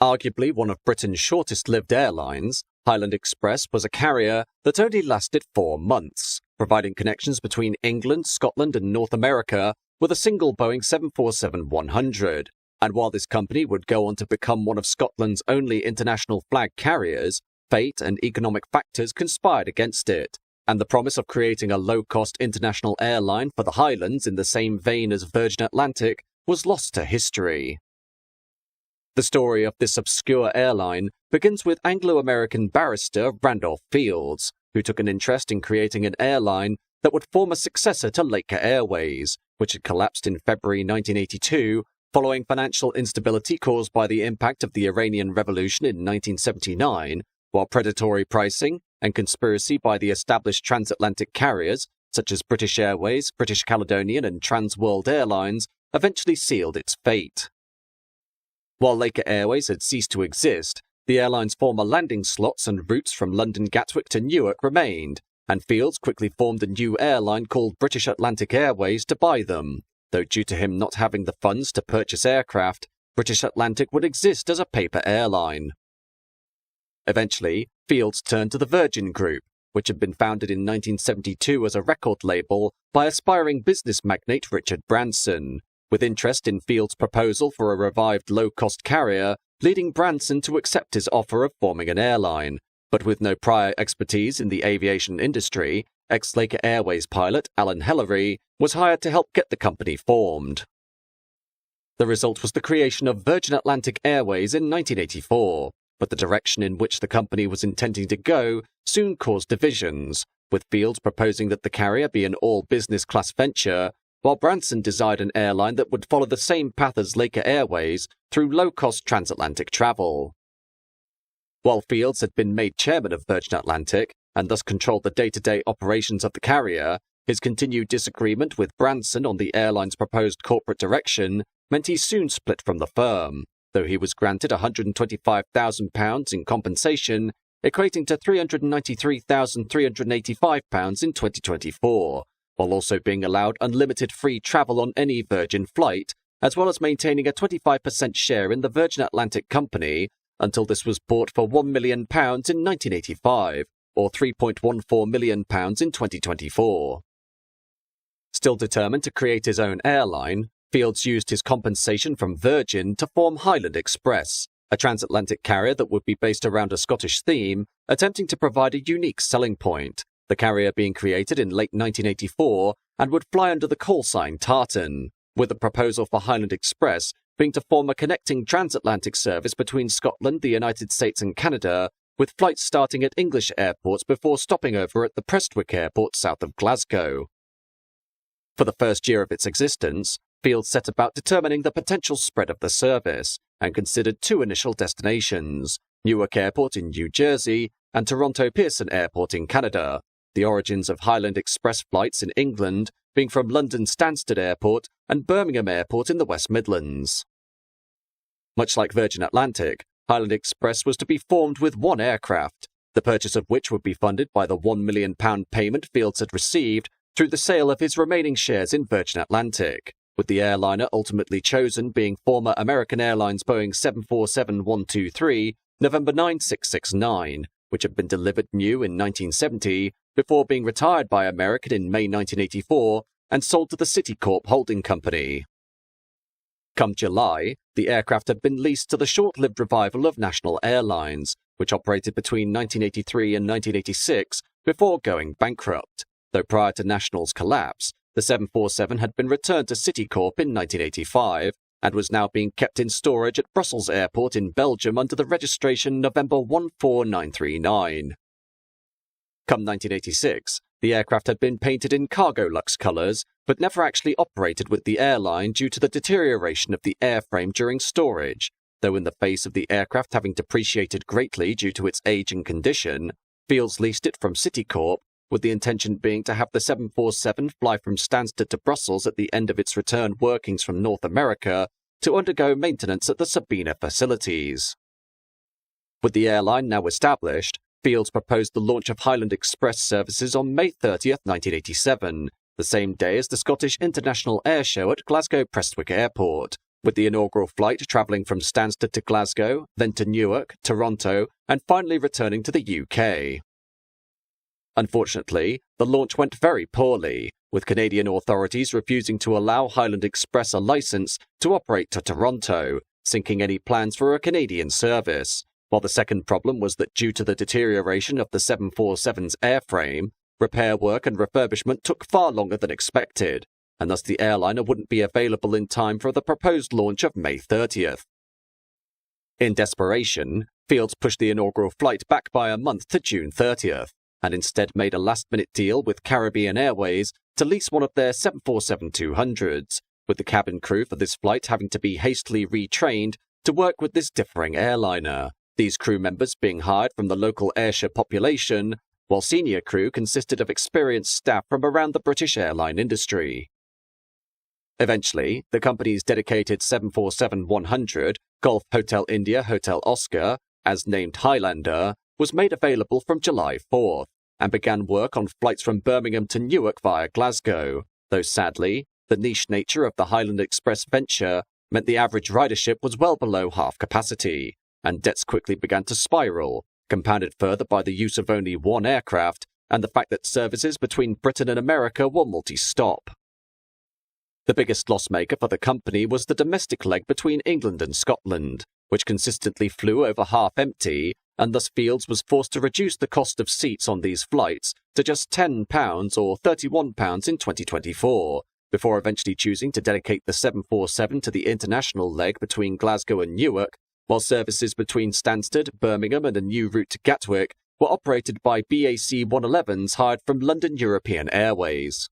Arguably one of Britain's shortest-lived airlines, Highland Express was a carrier that only lasted 4 months, providing connections between England, Scotland and North America with a single Boeing 747-100. And while this company would go on to become one of Scotland's only international flag carriers, fate and economic factors conspired against it, and the promise of creating a low-cost international airline for the Highlands in the same vein as Virgin Atlantic was lost to history. The story of this obscure airline begins with Anglo-American barrister Randolph Fields, who took an interest in creating an airline that would form a successor to Laker Airways, which had collapsed in February 1982 following financial instability caused by the impact of the Iranian Revolution in 1979, while predatory pricing and conspiracy by the established transatlantic carriers, such as British Airways, British Caledonian and Trans World Airlines, eventually sealed its fate. While Laker Airways had ceased to exist, the airline's former landing slots and routes from London Gatwick to Newark remained, and Fields quickly formed a new airline called British Atlantic Airways to buy them, though due to him not having the funds to purchase aircraft, British Atlantic would exist as a paper airline. Eventually, Fields turned to the Virgin Group, which had been founded in 1972 as a record label by aspiring business magnate Richard Branson, with interest in Fields' proposal for a revived low-cost carrier, leading Branson to accept his offer of forming an airline, but with no prior expertise in the aviation industry, ex-Laker Airways pilot Alan Hellery was hired to help get the company formed. The result was the creation of Virgin Atlantic Airways in 1984, but the direction in which the company was intending to go soon caused divisions, with Fields proposing that the carrier be an all-business class venture, while Branson desired an airline that would follow the same path as Laker Airways through low-cost transatlantic travel. While Fields had been made chairman of Virgin Atlantic, and thus controlled the day-to-day operations of the carrier, his continued disagreement with Branson on the airline's proposed corporate direction meant he soon split from the firm, though he was granted £125,000 in compensation, equating to £393,385 in 2024, while also being allowed unlimited free travel on any Virgin flight, as well as maintaining a 25% share in the Virgin Atlantic company until this was bought for £1 million in 1985, or £3.14 million in 2024. Still determined to create his own airline, Fields used his compensation from Virgin to form Highland Express, a transatlantic carrier that would be based around a Scottish theme, attempting to provide a unique selling point, the carrier being created in late 1984 and would fly under the call sign Tartan, with the proposal for Highland Express being to form a connecting transatlantic service between Scotland, the United States and Canada, with flights starting at English airports before stopping over at the Prestwick Airport south of Glasgow. For the first year of its existence, Fields set about determining the potential spread of the service and considered 2 initial destinations, Newark Airport in New Jersey and Toronto Pearson Airport in Canada, the origins of Highland Express flights in England being from London Stansted Airport and Birmingham Airport in the West Midlands. Much like Virgin Atlantic, Highland Express was to be formed with 1 aircraft, the purchase of which would be funded by the £1 million payment Fields had received through the sale of his remaining shares in Virgin Atlantic, with the airliner ultimately chosen being former American Airlines Boeing 747-123 November 9669, which had been delivered new in 1970 before being retired by American in May 1984 and sold to the Citicorp holding company. Come July, the aircraft had been leased to the short-lived revival of National Airlines, which operated between 1983 and 1986 before going bankrupt, though prior to National's collapse, the 747 had been returned to Citicorp in 1985 and was now being kept in storage at Brussels Airport in Belgium under the registration November 14939. Come 1986, the aircraft had been painted in cargo luxe colours, but never actually operated with the airline due to the deterioration of the airframe during storage, though in the face of the aircraft having depreciated greatly due to its age and condition, Fields leased it from Citicorp, with the intention being to have the 747 fly from Stansted to Brussels at the end of its return workings from North America to undergo maintenance at the Sabina facilities. With the airline now established, Fields proposed the launch of Highland Express services on May 30, 1987, the same day as the Scottish International Air Show at Glasgow Prestwick Airport, with the inaugural flight travelling from Stansted to Glasgow, then to Newark, Toronto, and finally returning to the UK. Unfortunately, the launch went very poorly, with Canadian authorities refusing to allow Highland Express a licence to operate to Toronto, sinking any plans for a Canadian service, while the second problem was that due to the deterioration of the 747's airframe, repair work and refurbishment took far longer than expected, and thus the airliner wouldn't be available in time for the proposed launch of May 30th. In desperation, Fields pushed the inaugural flight back by a month to June 30th, and instead made a last-minute deal with Caribbean Airways to lease one of their 747-200s, with the cabin crew for this flight having to be hastily retrained to work with this differing airliner, these crew members being hired from the local Ayrshire population, while senior crew consisted of experienced staff from around the British airline industry. Eventually, the company's dedicated 747-100, Golf Hotel India Hotel Oscar, as named Highlander, was made available from July 4th, and began work on flights from Birmingham to Newark via Glasgow, though sadly, the niche nature of the Highland Express venture meant the average ridership was well below half capacity, and debts quickly began to spiral, compounded further by the use of only one aircraft and the fact that services between Britain and America were multi-stop. The biggest loss-maker for the company was the domestic leg between England and Scotland, which consistently flew over half-empty, and thus Fields was forced to reduce the cost of seats on these flights to just £10 or £31 in 2024, before eventually choosing to dedicate the 747 to the international leg between Glasgow and Newark, while services between Stansted, Birmingham and a new route to Gatwick were operated by BAC 111s hired from London European Airways.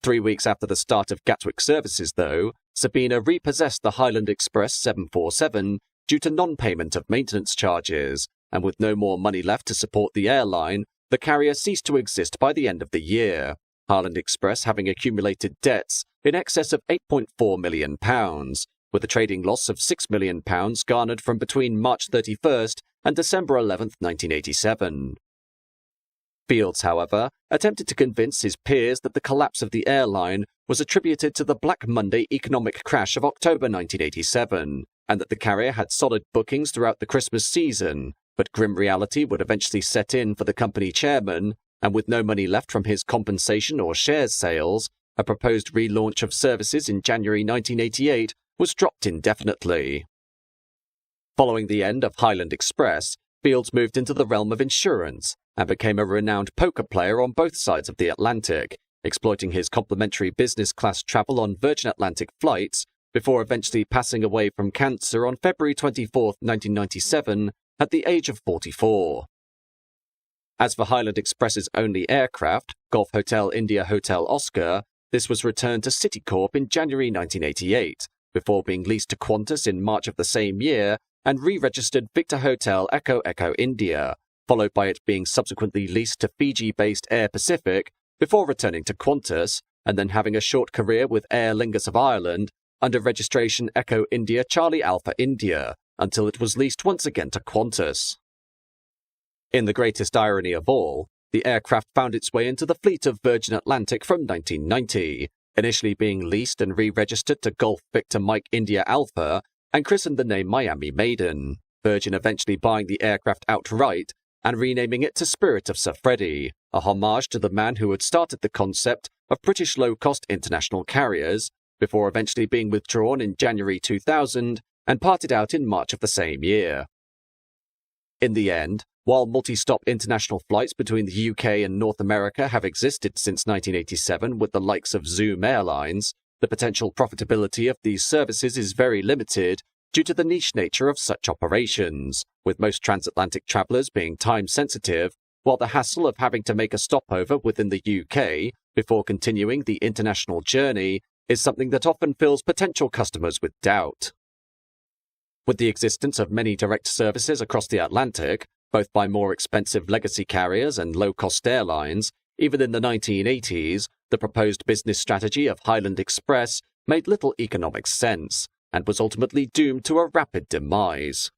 3 weeks after the start of Gatwick services, though, Sabina repossessed the Highland Express 747 due to non-payment of maintenance charges, and with no more money left to support the airline, the carrier ceased to exist by the end of the year, Highland Express having accumulated debts in excess of £8.4 million, with a trading loss of £6 million garnered from between March 31st and December 11, 1987. Fields, however, attempted to convince his peers that the collapse of the airline was attributed to the Black Monday economic crash of October 1987, and that the carrier had solid bookings throughout the Christmas season, but grim reality would eventually set in for the company chairman, and with no money left from his compensation or shares sales, a proposed relaunch of services in January 1988 was dropped indefinitely. Following the end of Highland Express, Fields moved into the realm of insurance and became a renowned poker player on both sides of the Atlantic, exploiting his complimentary business class travel on Virgin Atlantic flights before eventually passing away from cancer on February 24, 1997, at the age of 44. As for Highland Express's only aircraft, Golf Hotel India Hotel Oscar, this was returned to Citicorp in January 1988, before being leased to Qantas in March of the same year and re-registered Victor Hotel Echo Echo India, followed by it being subsequently leased to Fiji-based Air Pacific before returning to Qantas, and then having a short career with Aer Lingus of Ireland under registration Echo India Charlie Alpha India, until it was leased once again to Qantas. In the greatest irony of all, the aircraft found its way into the fleet of Virgin Atlantic from 1990, initially being leased and re-registered to Golf Victor Mike India Alpha and christened the name Miami Maiden, Virgin eventually buying the aircraft outright and renaming it to Spirit of Sir Freddie, a homage to the man who had started the concept of British low-cost international carriers, before eventually being withdrawn in January 2000 and parted out in March of the same year. In the end, while multi-stop international flights between the UK and North America have existed since 1987 with the likes of Zoom Airlines, the potential profitability of these services is very limited due to the niche nature of such operations, with most transatlantic travellers being time-sensitive, while the hassle of having to make a stopover within the UK before continuing the international journey is something that often fills potential customers with doubt. With the existence of many direct services across the Atlantic, both by more expensive legacy carriers and low-cost airlines, even in the 1980s, the proposed business strategy of Highland Express made little economic sense, and was ultimately doomed to a rapid demise.